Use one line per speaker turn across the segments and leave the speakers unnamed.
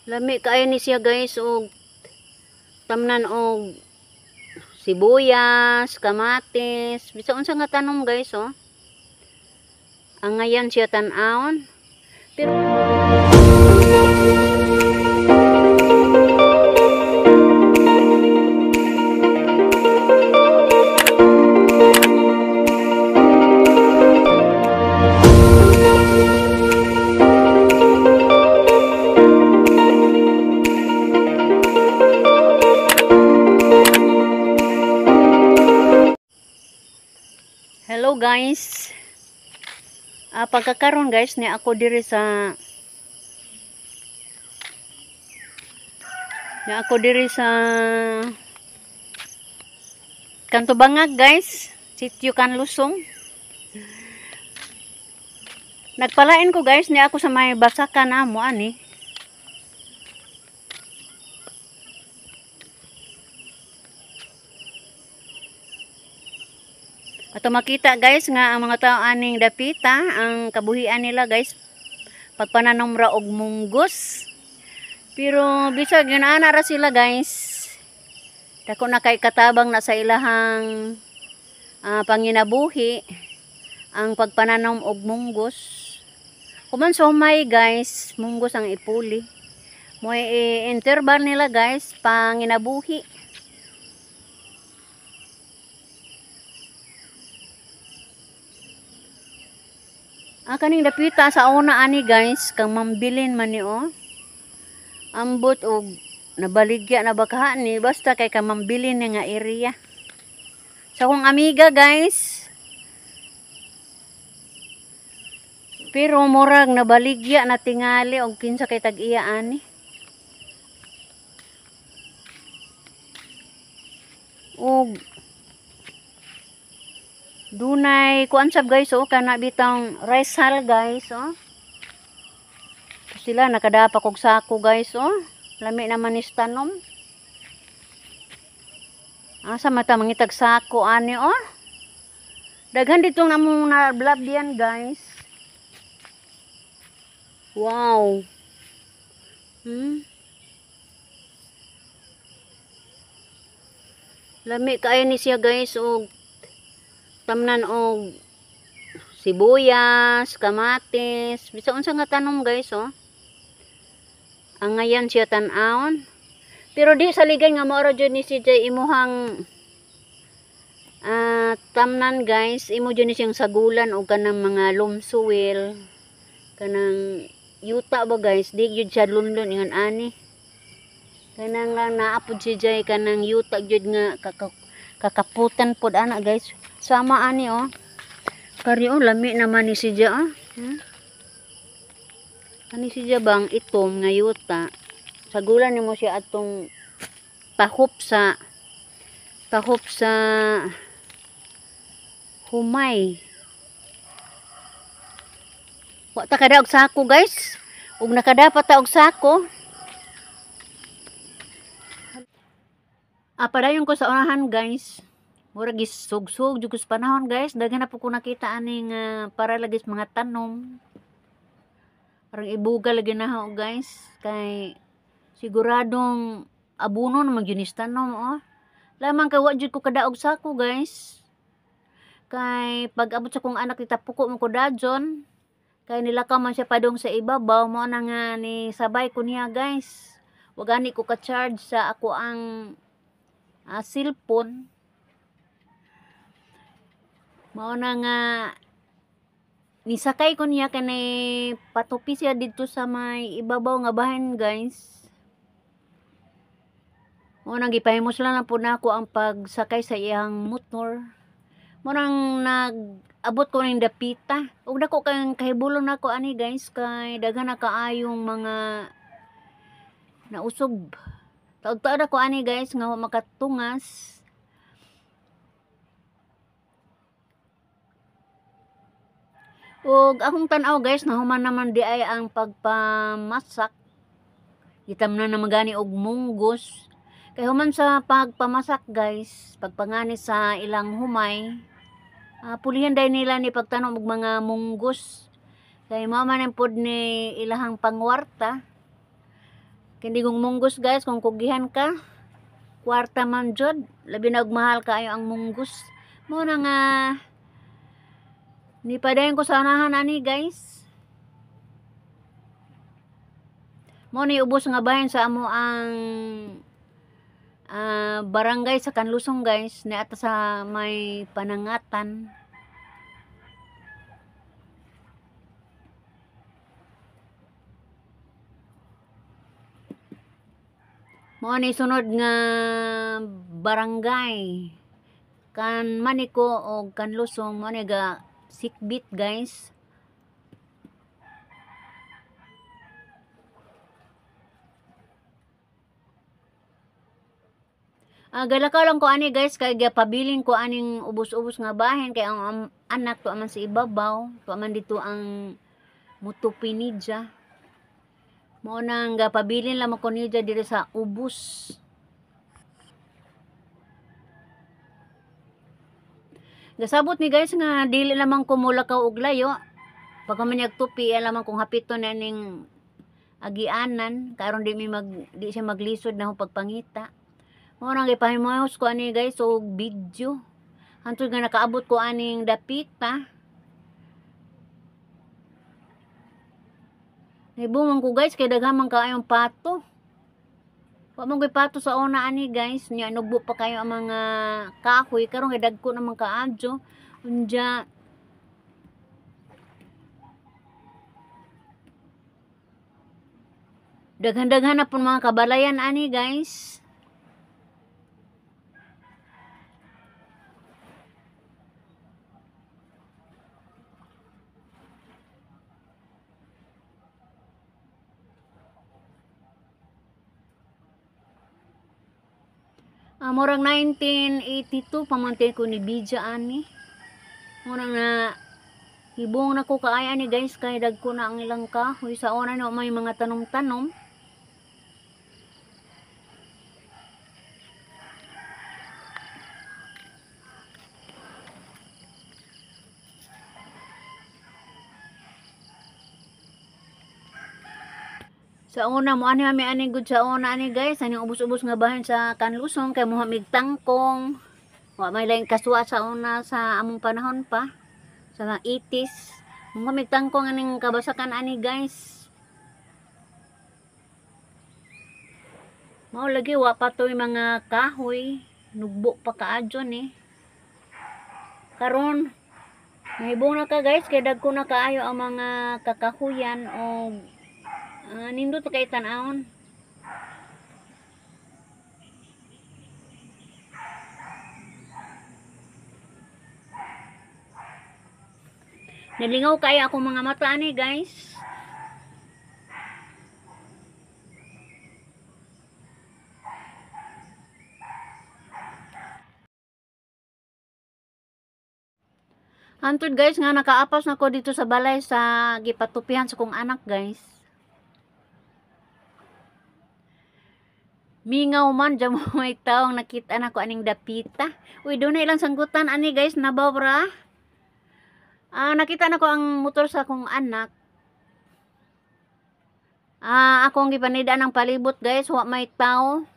Lami kaayo ni siya guys og tamnan og sibuyas, kamatis, bisa unsa nga tanom guys oh. Ang ngayon siya tan-awon. Pero hello guys. Pagkakaroon guys ni ako diri sa Kanto Bangag guys, Sitio Kanlusong. Nagpalain ko guys ni ako sa may basakan amo ani. Ato makita guys nga ang mga tao aning dapita, ang kabuhian nila guys pagpananom ra og munggos. Pero bisag yun ana ra sila guys. Dako na kay katabang na sa ilahang panginabuhi ang pagpananom og munggos. Kuman sumay guys, munggos ang ipuli. Moy interval nila guys panginabuhi. Kaning dapita sa una ani guys, kang mambilin man ni oh. Ambot og nabaligya na bakaha ni basta kay kang mambilin ni nga area. Sa akong amiga guys. Pero murag nabaligya na tingali og kinsa kay tag-iya ani. Og dunay kuan sab guys oh, kana bitang rice hull guys oh. Sila nakadapa kog sako guys oh. Lami naman is tanom. Asa mata mangitag sako ani oh. Daghan ditong namong na blab diyan guys. Wow. Lami kaayo ni siya guys og tamnan og sibuyas, kamatis, bisa unsa nga tanom guys oh. Ang ngayon siya tan-awon. Pero di sa ligay nga mao ra jud ni si Jay imuhang tamnan guys, imo jud ni siyang sagulan og kanang mga loam soil, kanang yuta ba guys, di jud siya lunlon ingon ani. Kanang lang naapod si Jay kanang yuta jud nga kakaputan pod ana guys. Sama ani oh. Kari oh lami naman ni si Jay oh. Ani si Jay bang itom nga yuta. Sagulan nimo siya atong tahop sa humay. Wa ta kada og sako guys. Ug nakadapat ta og sako. Padayon ko sa unahan guys. Murag isugsug jud ko sa panahon guys. Daghan na po ko nakita aning para lagi sa mga tanom. Parang ibuga lagi na ho guys. Kay siguradong abuno naman yun is tanom oh. Lamang kay wa jud ko kadaog sako guys. Kay pag abot sa kong anak itapuko mo ko dadyon. Kay nilakaw man siya padong sa ibabaw mo na nga ni sabay ko niya guys. Wa gani ko ka-charge sa ako ang cellphone. Mao na nga nisakay ko niya kanay patupi siya dito sa may ibabaw nga bahin guys. Mao nang gipahimos lang po nako ang pagsakay sa iyang motor. Mao nang nag-abot ko ning dapita. Ug dako kay kahibulon nako ani guys kay daghan na kaayong mga nausog. Taud-taud ako ani guys nga makatungas. Ug akong tan-aw guys nahuman naman di ay ang pagpamasak. Gitamnan na magani og munggos. Kay human sa pagpamasak guys, pagpangani sa ilang humay, pulihan day nila ni pagtanom og mga munggos. Kay mao man pod ni ilahang pangwarta. Kindi kong munggos guys, kung kugihan ka, kwarta man jud, labi nagmahal kaayo ang munggos. Mo na nga ni padayon ko sa unahan ani guys. Mo ni ubos nga bahin sa amo ang barangay sa Kanlusong guys, ni ata sa may Panangatan. Mo ni sunod nga barangay kan Maniko o Kanlusong, mo ni ga Sikbit guys. Galakaw lang ko ani guys, kay pabiling ko aning ubos-ubos nga bahin, kay ang anak to aman sa ibabaw, to aman dito ang Mutupinidya. Mo nang pabilin lang ko nidya diri sa ubos. Gasabot ni guys nga dili lamang ko mulakaw og layo. Pag man tupi lamang kung hapito na ning agianan, karon di siya maglisod na ho pagpangita. Mo nang gipahimos ko ani guys og video. Hantod nga nakaabot ko aning dapita. Nibungan ko guys kay daghamang kaayong pato. Wa man pato sa una ani guys, nya nugbo pa kayo ang mga kahoy karon kay dagko naman kaadyo. Unya daghan-daghan na pun mga kabalayan ani guys. Murang 1982 pamantay ko ni Bidya ani. Murang na hibong na ko kaaya ni guys, kay dagko na ang ilang kahoy sa una no may mga tanom-tanom. Sa una mo ani good sa una ani guys, ani ubos-ubos nga bahin sa Kanlusong kay mo tangkong. Wa may lain kasuwa sa una sa among panahon pa. Sa mga 80s. Mo tangkong aning kabasakan ani guys. Mao lagi wa pa toy mga kahoy, nugbo pa kaadyo ni. Karon mahibong na ka guys, kay dagko na kaayo ang mga kakahuyan o nindot kay tan-awon. Nalingaw kaya ako mga mata ani guys. Hantod guys nga nakaapas na ko dito sa balay sa gipatupihan sa kong anak guys. Mingaw man dyan mo may taong nakita na ko aning dapita. Uy, doon na ilang sanggutan ani guys, nabawra. Nakita na ko ang motor sa akong anak. Akong gipanida ng palibot guys, wa may tao.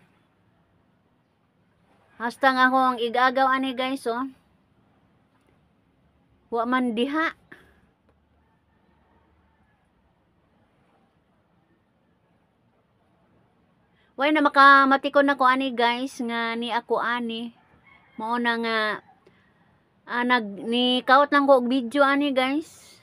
Hasta nga ako ang igagaw ani guys oh. Wa man diha. Way na makamatikon na ko ani guys nga ni ako ani. Mao na nga ni kaot lang ko og video ani guys.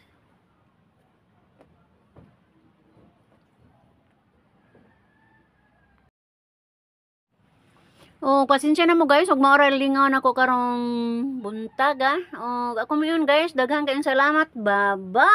Pasensya na mo guys, ug maoral lingaw na ko karong buntag. Ako mo yun guys, daghang kayong salamat. Bye-bye.